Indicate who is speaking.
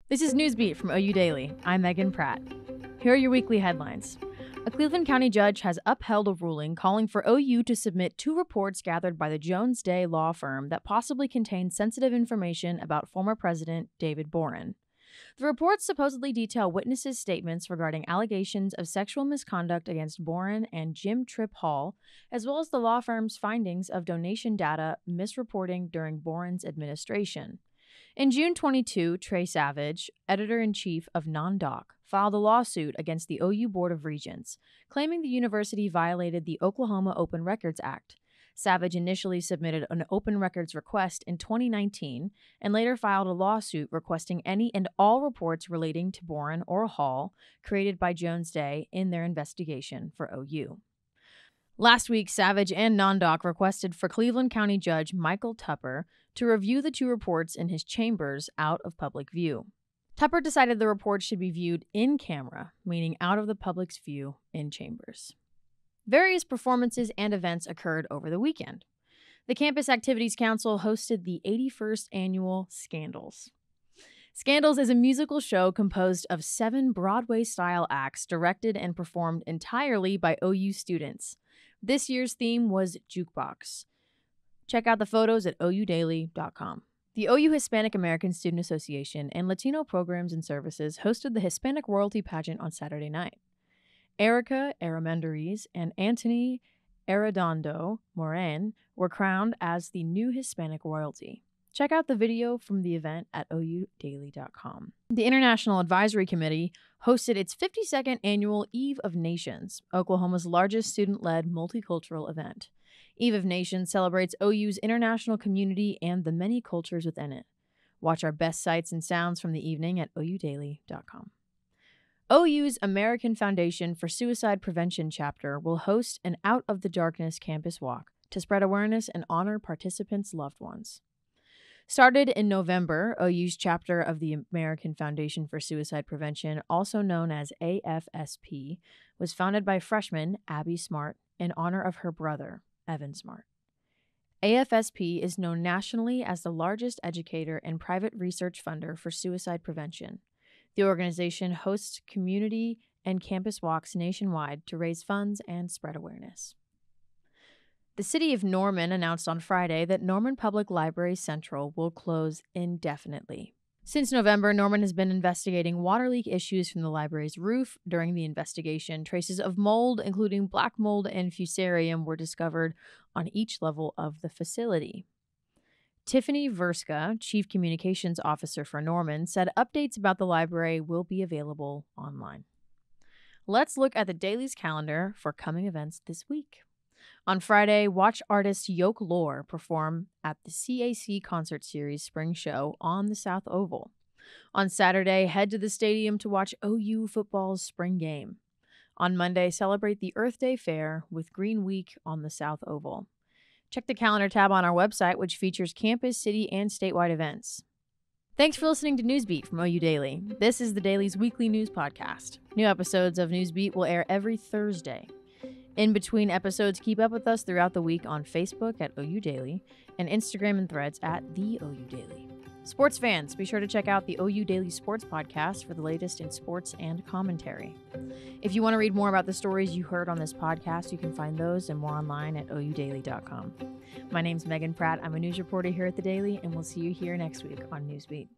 Speaker 1: This is Newsbeat from OU Daily. I'm Megan Pratt. Here are your weekly headlines. A Cleveland County judge has upheld a ruling calling for OU to submit 2 reports gathered by the Jones Day law firm that possibly contain sensitive information about former President David Boren. The reports supposedly detail witnesses' statements regarding allegations of sexual misconduct against Boren and Jim Tripp Hall, as well as the law firm's findings of donation data misreporting during Boren's administration. In June 22, Trey Savage, editor-in-chief of Non-Doc, filed a lawsuit against the OU Board of Regents, claiming the university violated the Oklahoma Open Records Act. Savage initially submitted an open records request in 2019 and later filed a lawsuit requesting any and all reports relating to Boren or Hall created by Jones Day in their investigation for OU. Last week, Savage and Non-Doc requested for Cleveland County Judge Michael Tupper to review the 2 reports in his chambers out of public view. Tupper decided the reports should be viewed in camera, meaning out of the public's view in chambers. Various performances and events occurred over the weekend. The Campus Activities Council hosted the 81st annual Scandals. Scandals is a musical show composed of 7 Broadway-style acts directed and performed entirely by OU students. This year's theme was Jukebox. Check out the photos at oudaily.com. The OU Hispanic American Student Association and Latino Programs and Services hosted the Hispanic Royalty Pageant on Saturday night. Erica Armendariz and Anthony Arredondo Moran were crowned as the new Hispanic royalty. Check out the video from the event at oudaily.com. The International Advisory Committee hosted its 52nd annual Eve of Nations, Oklahoma's largest student-led multicultural event. Eve of Nations celebrates OU's international community and the many cultures within it. Watch our best sights and sounds from the evening at oudaily.com. OU's American Foundation for Suicide Prevention chapter will host an Out of the Darkness campus walk to spread awareness and honor participants' loved ones. Started in November, OU's chapter of the American Foundation for Suicide Prevention, also known as AFSP, was founded by freshman Abby Smart in honor of her brother, Evan Smart. AFSP is known nationally as the largest educator and private research funder for suicide prevention. The organization hosts community and campus walks nationwide to raise funds and spread awareness. The city of Norman announced on Friday that Norman Public Library Central will close indefinitely. Since November, Norman has been investigating water leak issues from the library's roof. During the investigation, traces of mold, including black mold and fusarium, were discovered on each level of the facility. Tiffany Verska, Chief Communications Officer for Norman, said updates about the library will be available online. Let's look at the Daily's calendar for coming events this week. On Friday, watch artist Yoke Lore perform at the CAC Concert Series Spring Show on the South Oval. On Saturday, head to the stadium to watch OU football's spring game. On Monday, celebrate the Earth Day Fair with Green Week on the South Oval. Check the calendar tab on our website, which features campus, city, and statewide events. Thanks for listening to Newsbeat from OU Daily. This is the Daily's weekly news podcast. New episodes of Newsbeat will air every Thursday. In between episodes, keep up with us throughout the week on Facebook at OU Daily and Instagram and Threads at The OU Daily. Sports fans, be sure to check out the OU Daily Sports Podcast for the latest in sports and commentary. If you want to read more about the stories you heard on this podcast, you can find those and more online at oudaily.com. My name's Megan Pratt. I'm a news reporter here at The Daily, and we'll see you here next week on Newsbeat.